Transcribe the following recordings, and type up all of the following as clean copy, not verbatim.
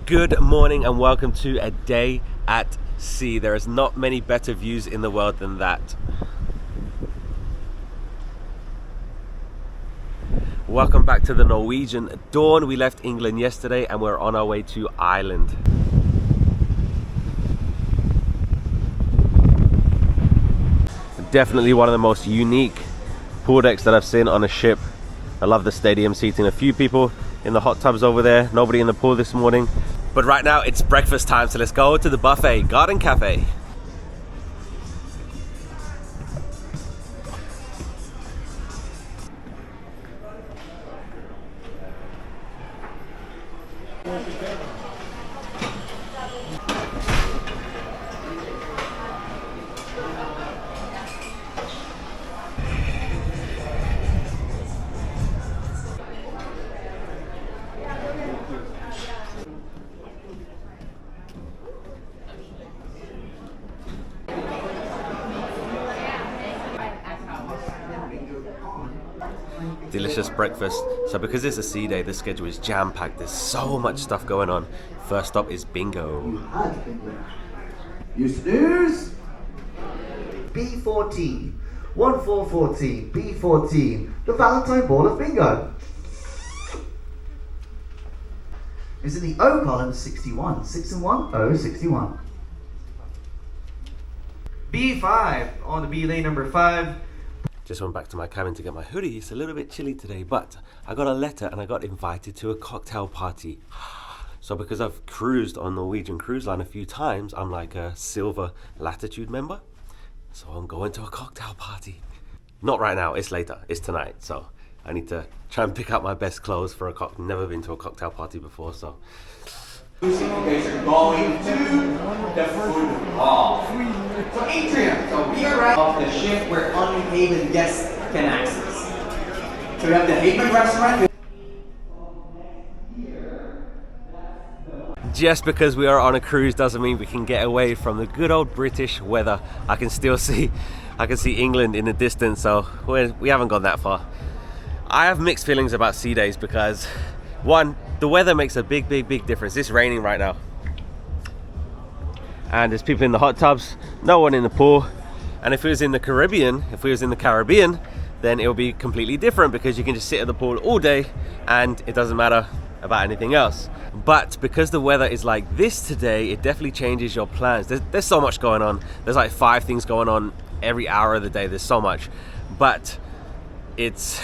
Good morning and welcome to a day at sea. There is not many better views in the world than that. Welcome back to the Norwegian Dawn. We left England yesterday and we're on our way to Ireland. Definitely one of the most unique pool decks that I've seen on a ship. I love the stadium seating. A few people in the hot tubs over there, nobody in the pool this morning. But right now it's breakfast time, so let's go to the buffet, Garden Cafe. Delicious breakfast. So because it's a sea day, the schedule is jam-packed. There's so much stuff going on. First stop is bingo. You snooze. B14. 1414. B14. The Valentine ball of bingo. Is in the O column 61. 6 and 1. O 61. B5 on the B lane number 5. Just went back to my cabin to get my hoodie. It's a little bit chilly today, but I got a letter and I got invited to a cocktail party. So because I've cruised on Norwegian Cruise Line a few times, I'm like a silver latitude member. So I'm going to a cocktail party. Not right now, it's later, it's tonight. So I need to try and pick out my best clothes for a cocktail. Never been to a cocktail party before, so. Okay, so going to the food hall. So atrium, so we are off the ship where only Haven guests can access. So we have the Haven restaurant. Just because we are on a cruise doesn't mean we can get away from the good old British weather. I can see England in the distance, so we haven't gone that far. I have mixed feelings about sea days because, one, the weather makes a big difference. It's raining right now. And there's people in the hot tubs, no one in the pool. And if it was in the Caribbean, then it will be completely different because you can just sit at the pool all day and it doesn't matter about anything else. But because the weather is like this today, it definitely changes your plans. There's so much going on. There's like 5 things going on every hour of the day. There's so much. But it's,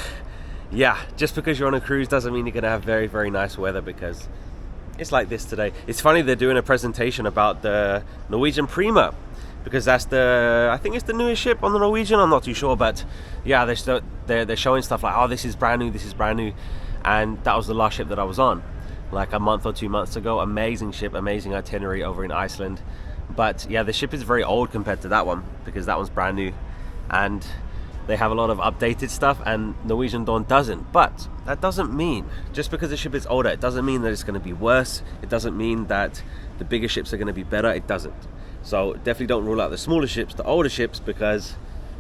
yeah, just because you're on a cruise doesn't mean you're gonna have very nice weather because it's like this today. It's funny they're doing a presentation about the Norwegian Prima because that's I think it's the newest ship on the Norwegian. I'm not too sure, but yeah, they're showing stuff like, oh, this is brand new, and that was the last ship that I was on, like a month or 2 months ago. Amazing ship, amazing itinerary over in Iceland. But yeah, the ship is very old compared to that one because that one's brand new, and they have a lot of updated stuff and Norwegian Dawn doesn't. But that doesn't mean, just because the ship is older, it doesn't mean that it's going to be worse. It doesn't mean that the bigger ships are going to be better. It doesn't. So definitely don't rule out the smaller ships, the older ships, because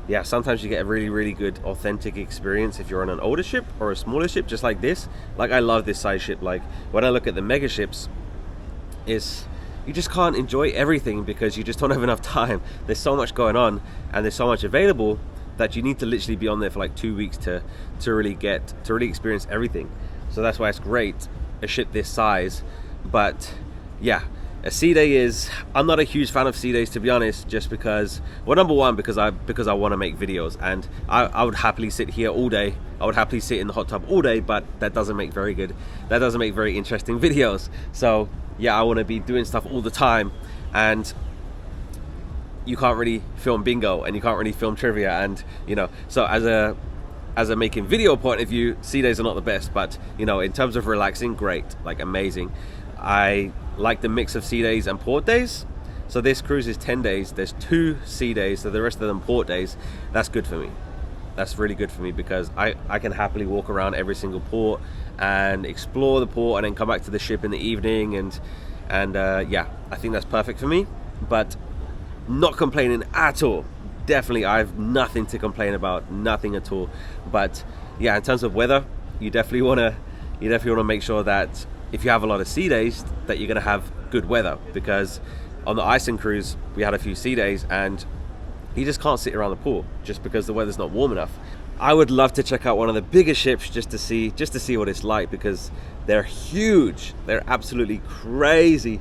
yeah, sometimes you get a really good authentic experience if you're on an older ship or a smaller ship, just like this. Like, I love this size ship. Like, when I look at the mega ships, you just can't enjoy everything because you just don't have enough time. There's so much going on and there's so much available that you need to literally be on there for like 2 weeks to really experience everything. So that's why it's great, a ship this size. But yeah, a sea day is, I'm not a huge fan of sea days, to be honest, just because, well, number one, because I want to make videos, and I would happily sit here all day. I would happily sit in the hot tub all day, but that doesn't make very interesting videos. So yeah, I want to be doing stuff all the time, and you can't really film bingo and you can't really film trivia, and you know, so as a making video point of view, sea days are not the best, but you know, in terms of relaxing, great, like amazing. I like the mix of sea days and port days. So this cruise is 10 days, there's 2 sea days, so the rest of them port days. That's good for me. That's really good for me because I can happily walk around every single port and explore the port and then come back to the ship in the evening, and yeah, I think that's perfect for me. But not complaining at all. Definitely, I have nothing to complain about, nothing at all. But yeah, in terms of weather, you definitely want to make sure that if you have a lot of sea days, that you're going to have good weather, because on the Iceland cruise we had a few sea days and you just can't sit around the pool just because the weather's not warm enough. I would love to check out one of the bigger ships just to see what it's like, because they're huge, they're absolutely crazy.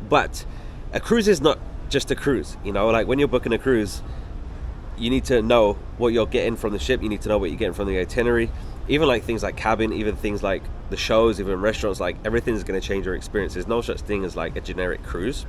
But a cruise is not just a cruise, you know, like when you're booking a cruise, you need to know what you're getting from the ship, you need to know what you're getting from the itinerary, even like things like cabin, even things like the shows, even restaurants, like everything is going to change your experience. There's no such thing as like a generic cruise.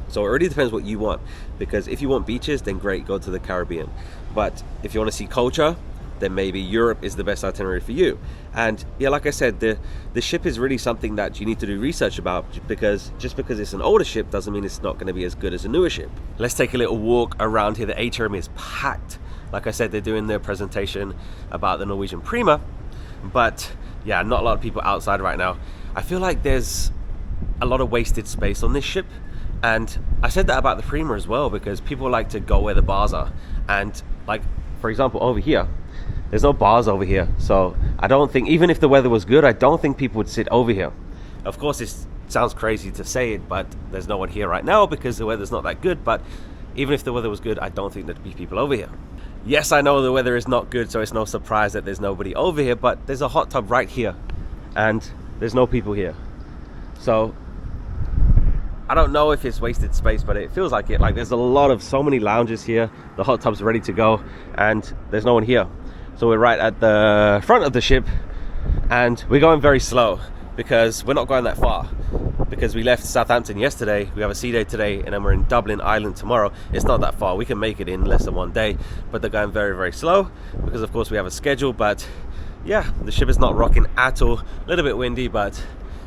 So it really depends what you want, because if you want beaches, then great, go to the Caribbean. But if you want to see culture, then maybe Europe is the best itinerary for you. And yeah, like I said, the ship is really something that you need to do research about, because just because it's an older ship doesn't mean it's not going to be as good as a newer ship. Let's take a little walk around here. The atrium is packed. Like I said, they're doing their presentation about the Norwegian Prima, but yeah, not a lot of people outside right now. I feel like there's a lot of wasted space on this ship. And I said that about the Prima as well, because people like to go where the bars are. And like, for example, over here, there's no bars over here. So I don't think, even if the weather was good, I don't think people would sit over here. Of course, it sounds crazy to say it, but there's no one here right now because the weather's not that good. But even if the weather was good, I don't think there'd be people over here. Yes, I know the weather is not good, so it's no surprise that there's nobody over here, but there's a hot tub right here and there's no people here. So I don't know if it's wasted space, but it feels like it. Like there's so many lounges here, the hot tub's ready to go, and there's no one here. So we're right at the front of the ship and we're going very slow because we're not going that far, because we left Southampton yesterday, we have a sea day today, and then we're in Dublin Island tomorrow. It's not that far, we can make it in less than one day, but they're going very, very slow because of course we have a schedule. But yeah, the ship is not rocking at all, a little bit windy, but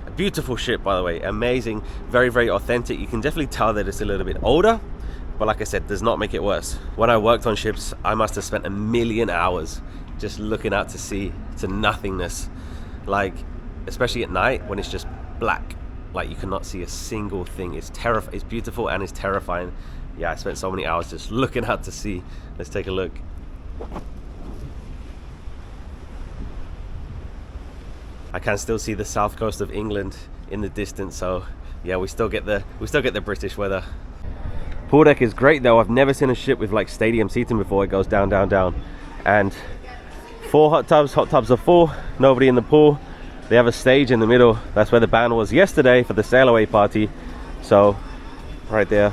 a beautiful ship, by the way, amazing, very, very authentic. You can definitely tell that it's a little bit older, but like I said, does not make it worse. When I worked on ships, I must have spent 1 million hours just looking out to sea, to nothingness, like especially at night when it's just black, like you cannot see a single thing. It's it's beautiful and it's terrifying. Yeah, I spent so many hours just looking out to sea. Let's take a look. I can still see the south coast of England in the distance, so yeah, we still get the British weather. Pool deck is great though. I've never seen a ship with like stadium seating before. It goes down, down, down, and 4 hot tubs are full, nobody in the pool. They have a stage in the middle. That's where the band was yesterday for the sail away party. So right there.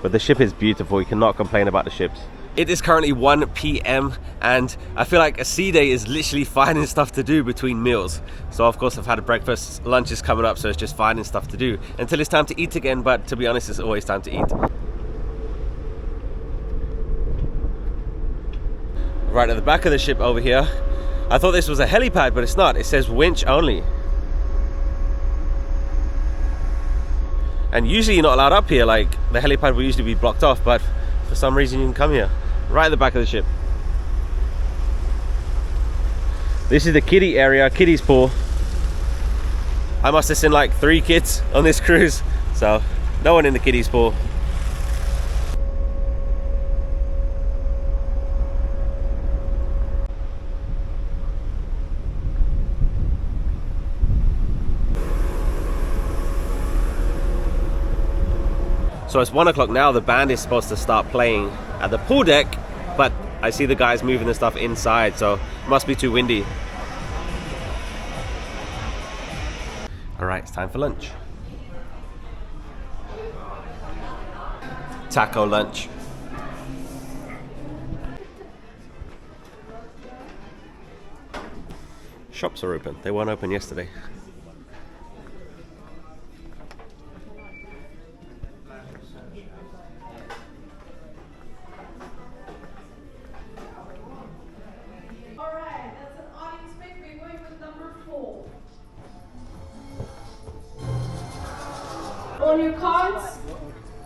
But the ship is beautiful. You cannot complain about the ships. It is currently 1 p.m. and I feel like a sea day is literally finding stuff to do between meals. So of course I've had a breakfast, lunch is coming up, so it's just finding stuff to do until it's time to eat again. But to be honest, it's always time to eat. Right at the back of the ship over here, I thought this was a helipad, but it's not. It says winch only. And usually you're not allowed up here, like the helipad will usually be blocked off, but for some reason you can come here, right at the back of the ship. This is the kiddie area, kiddies pool. I must have seen like 3 kids on this cruise, so no one in the kiddies pool. So it's 1 o'clock now. The band is supposed to start playing at the pool deck, but I see the guys moving the stuff inside, so it must be too windy. All right, it's time for lunch. Taco lunch. Shops are open. They weren't open yesterday. On your cards,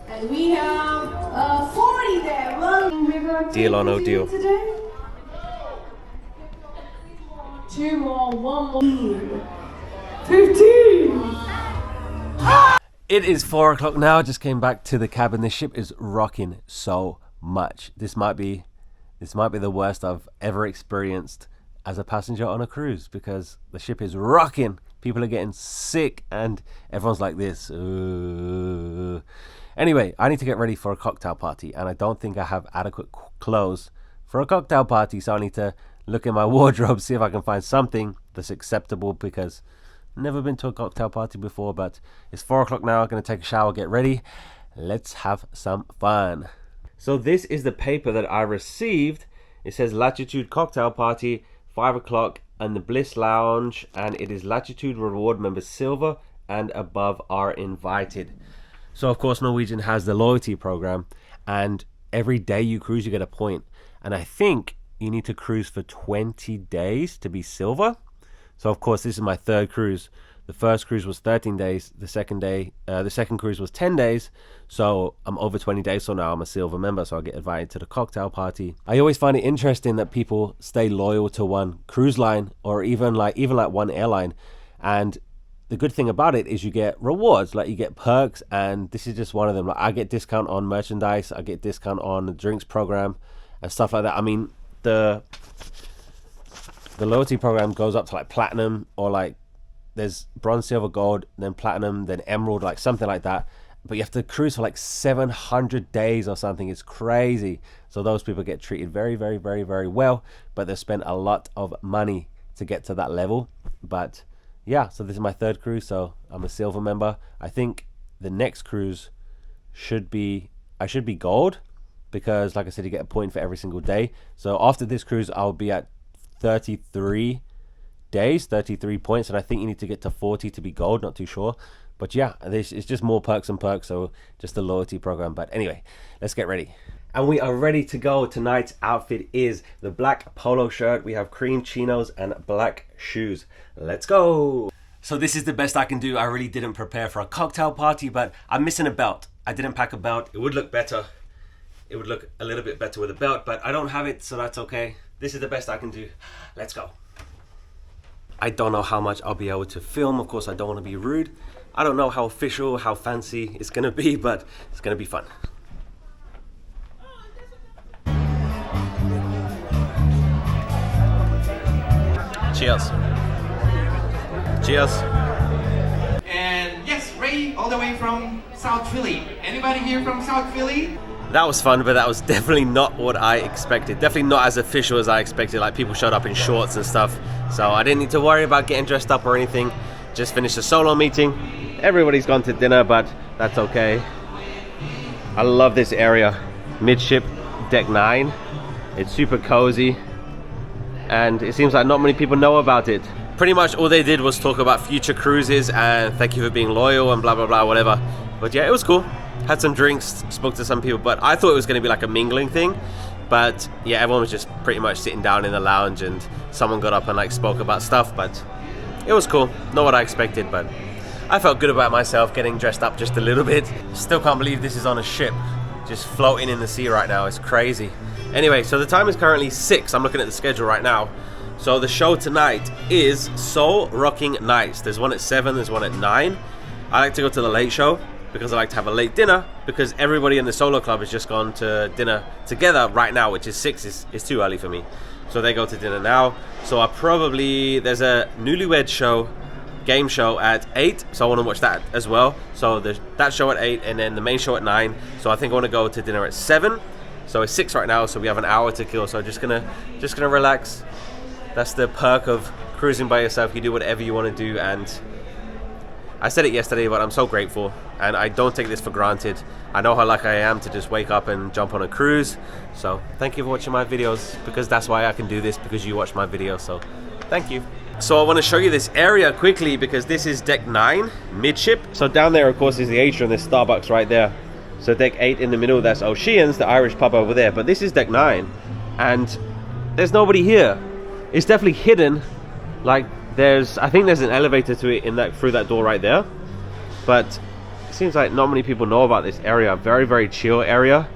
and we have 40 there. Well, we're going to deal or no deal today. 2 more, 1 more. 15. It is 4 o'clock now. I just came back to the cabin. This ship is rocking so much. This might be the worst I've ever experienced as a passenger on a cruise, because the ship is rocking People are getting sick and everyone's like this. Anyway, I need to get ready for a cocktail party, and I don't think I have adequate clothes for a cocktail party, so I need to look in my wardrobe, see if I can find something that's acceptable, because I've never been to a cocktail party before. But it's 4 o'clock now. I'm going to take a shower, get ready. Let's have some fun. So this is the paper that I received. It says Latitude Cocktail Party, 5 o'clock, and the Bliss Lounge, and it is Latitude Reward members silver and above are invited. So of course Norwegian has the loyalty program, and every day you cruise you get a point, and I think you need to cruise for 20 days to be silver. So of course this is my third cruise. The first cruise was 13 days. The second cruise was 10 days. So I'm over 20 days. So now I'm a silver member. So I get invited to the cocktail party. I always find it interesting that people stay loyal to one cruise line, or even like one airline. And the good thing about it is you get rewards, like you get perks, and this is just one of them. Like I get discount on merchandise, I get discount on the drinks program and stuff like that. I mean, the loyalty program goes up to like platinum, or like there's bronze, silver, gold, then platinum, then emerald, like something like that. But you have to cruise for like 700 days or something. It's crazy. So those people get treated very, very, very, very well, but they spend a lot of money to get to that level. But yeah, so this is my third cruise, so I'm a silver member. I think the next cruise I should be gold, because like I said, you get a point for every single day. So after this cruise, I'll be at 33 days, 33 points, and I think you need to get to 40 to be gold, not too sure. But yeah, it's just more perks and perks, so just the loyalty program. But anyway, let's get ready. And we are ready to go. Tonight's outfit is the black polo shirt. We have cream chinos and black shoes. Let's go. So this is the best I can do. I really didn't prepare for a cocktail party, but I'm missing a belt. I didn't pack a belt. It would look better. It would look a little bit better with a belt, but I don't have it, so that's okay. This is the best I can do. Let's go. I don't know how much I'll be able to film. Of course, I don't want to be rude. I don't know how official, how fancy it's going to be, but it's going to be fun. Cheers. Cheers. And yes, Ray, all the way from South Philly. Anybody here from South Philly? That was fun, but that was definitely not what I expected. Definitely not as official as I expected. Like, people showed up in shorts and stuff. So I didn't need to worry about getting dressed up or anything. Just finished a solo meeting. Everybody's gone to dinner, but that's okay. I love this area. Midship, deck 9. It's super cozy, and it seems like not many people know about it. Pretty much all they did was talk about future cruises and thank you for being loyal and blah blah blah, whatever. But yeah, it was cool. Had some drinks, spoke to some people, but I thought it was going to be like a mingling thing. But yeah, everyone was just pretty much sitting down in the lounge, and someone got up and like spoke about stuff. But it was cool. Not what I expected, but I felt good about myself getting dressed up just a little bit. Still can't believe this is on a ship, just floating in the sea right now. It's crazy. Anyway, so the time is currently 6. I'm looking at the schedule right now. So the show tonight is Soul Rocking Nights. There's one at 7, there's one at 9. I like to go to the late show because I like to have a late dinner, because everybody in the solo club has just gone to dinner together right now, which is 6. It's too early for me. So they go to dinner now. So there's a newlywed show, game show at 8, so I want to watch that as well. So there's that show at 8, and then the main show at 9. So I think I want to go to dinner at 7. So it's 6 right now, so we have an hour to kill. So just gonna relax. That's the perk of cruising by yourself. You do whatever you want to do, and I said it yesterday, but I'm so grateful, and I don't take this for granted. I know how lucky I am to just wake up and jump on a cruise. So thank you for watching my videos, because that's why I can do this, because you watch my videos. So thank you. So I want to show you this area quickly, because this is deck 9, midship. So down there, of course, is the atrium. There's Starbucks right there. So deck 8 in the middle, that's Oceans, the Irish pub over there. But this is deck 9, and there's nobody here. It's definitely hidden. Like, I think there's an elevator to it through that door right there. But it seems like not many people know about this area. Very, very chill area.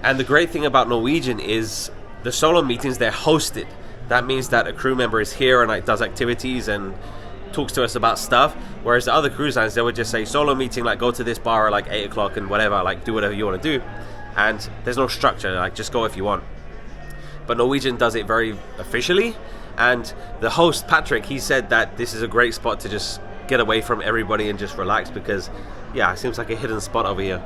And the great thing about Norwegian is the solo meetings, they're hosted. That means that a crew member is here and like does activities and talks to us about stuff, whereas the other cruise lines, they would just say solo meeting, like go to this bar at like 8 o'clock and whatever, like do whatever you want to do, and there's no structure, like just go if you want. But Norwegian does it very officially, And the host, Patrick, he said that this is a great spot to just get away from everybody and just relax because, yeah, it seems like a hidden spot over here.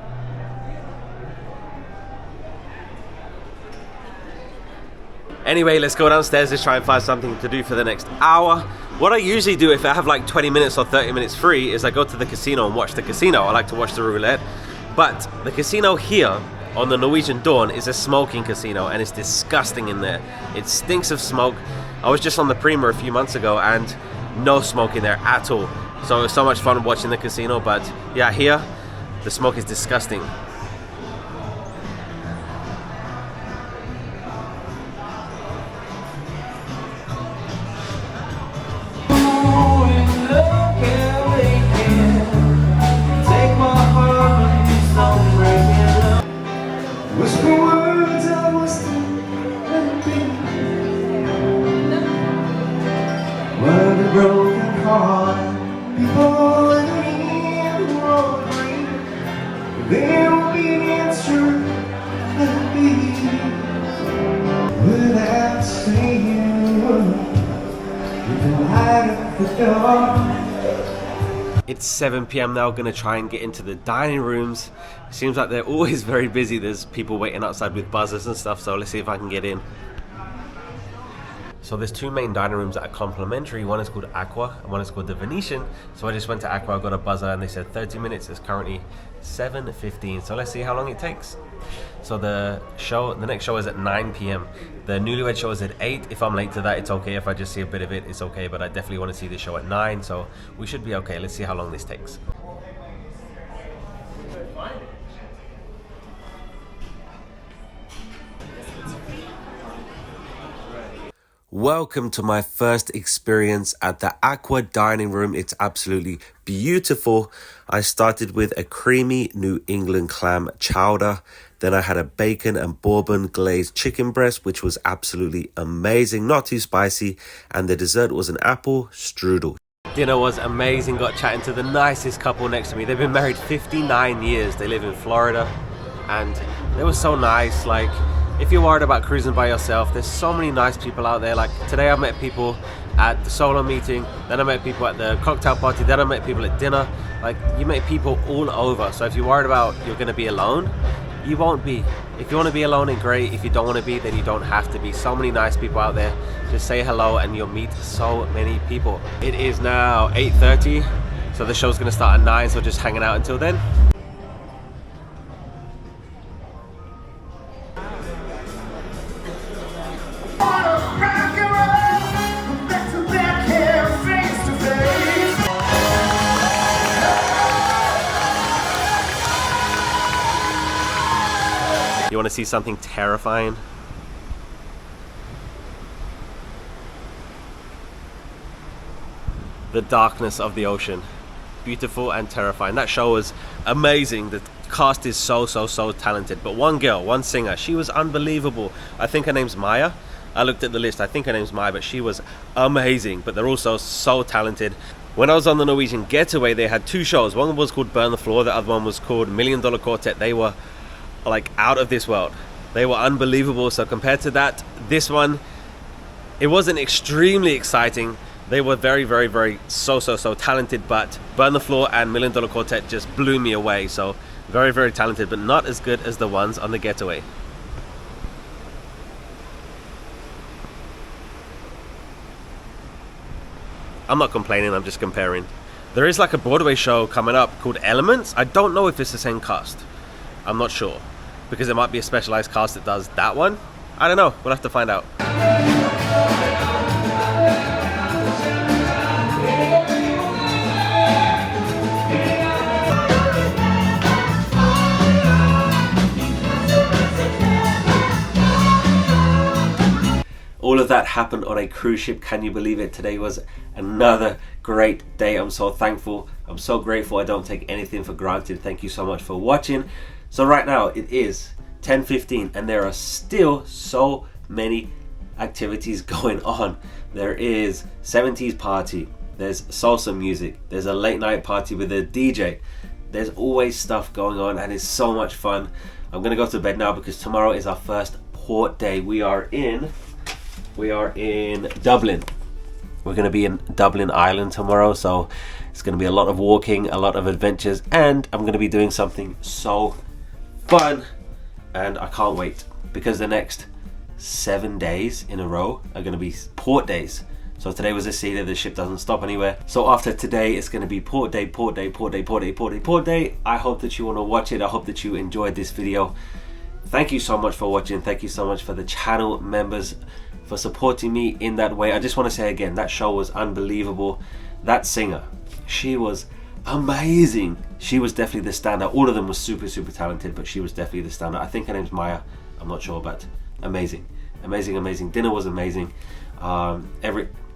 Anyway, let's go downstairs. Let's try and find something to do for the next hour. What I usually do if I have like 20 minutes or 30 minutes free is I go to the casino and watch the casino. I like to watch the roulette. But the casino here on the Norwegian Dawn is a smoking casino and it's disgusting in there. It stinks of smoke. I was just on the Prima a few months ago and no smoke in there at all. So it was so much fun watching the casino, but yeah, here the smoke is disgusting. It's 7 p.m. now, gonna try and get into the dining rooms. Seems like they're always very busy. There's people waiting outside with buzzers and stuff, so let's see if I can get in. So there's two main dining rooms that are complimentary. One is called Aqua and one is called the Venetian. So I just went to Aqua, I got a buzzer and they said 30 minutes. It's currently 7:15. So let's see how long it takes. So the next show is at 9 p.m. The Newlywed show is at 8. If I'm late to that, it's okay. If I just see a bit of it, it's okay. But I definitely want to see the show at 9. So we should be okay. Let's see how long this takes. Welcome to my first experience at the Aqua dining room. It's absolutely beautiful. I started with a creamy New England clam chowder. Then I had a bacon and bourbon glazed chicken breast, which was absolutely amazing, not too spicy. And the dessert was an apple strudel. Dinner was amazing. Got chatting to the nicest couple next to me. They've been married 59 years. They live in Florida and they were so nice. Like, if you're worried about cruising by yourself, there's so many nice people out there. Like today I met people at the solo meeting, then I met people at the cocktail party, then I met people at dinner. Like, you meet people all over. So if you're worried about you're gonna be alone, you won't be. If you want to be alone, then great. If you don't want to be, then you don't have to be. So many nice people out there. Just say hello and you'll meet so many people. It is now 8:30, so the show's gonna start at 9, so just hanging out until then. You want to see something terrifying? The darkness of the ocean. Beautiful and terrifying. That show was amazing. The cast is so talented. But one girl, one singer, she was unbelievable. I think her name's Maya. I looked at the list. I think her name's Maya, but she was amazing. But they're also so talented. When I was on the Norwegian Getaway, they had two shows. One was called Burn the Floor. The other one was called $1 Million Quartet. They were like out of this world. They were unbelievable. So compared to that, this one, it wasn't extremely exciting. They were very so talented, but Burn the Floor and $1 Million Quartet just blew me away. So very talented, but not as good as the ones on the Getaway. I'm not complaining, I'm just comparing. There is like a Broadway show coming up called Elements. I don't know if it's the same cast. I'm not sure, because it might be a specialized cast that does that one. I don't know, we'll have to find out. All of that happened on a cruise ship. Can you believe it? Today was another great day. I'm so thankful. I'm so grateful. I don't take anything for granted. Thank you so much for watching. So right now it is 10:15 and there are still so many activities going on. There is 70s party. There's salsa music. There's a late night party with a DJ. There's always stuff going on and it's so much fun. I'm gonna go to bed now because tomorrow is our first port day. We are in we are in Dublin. We're going to be in Dublin, Ireland tomorrow, so it's going to be a lot of walking, a lot of adventures, and I'm going to be doing something so fun, and I can't wait, because the next 7 days in a row are going to be port days. So today was a sea day, the ship doesn't stop anywhere. So after today, it's going to be port day, port day, port day, port day, port day, port day. I hope that you want to watch it. I hope that you enjoyed this video. Thank you so much for watching. Thank you so much for the channel members for supporting me in that way. I just want to say again, that show was unbelievable. That singer, she was amazing. She was definitely the standout. All of them were super, super talented, but she was definitely the standout. I think her name's Maya. I'm not sure, but amazing. Amazing, amazing. Dinner was amazing.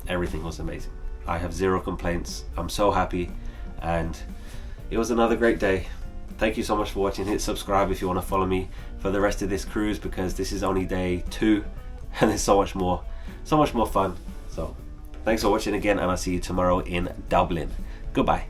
Everything was amazing. I have zero complaints. I'm so happy, and it was another great day. Thank you so much for watching. Hit subscribe if you want to follow me for the rest of this cruise, because this is only day 2 and there's so much more fun. So thanks for watching again, and I'll see you tomorrow in Dublin. Goodbye.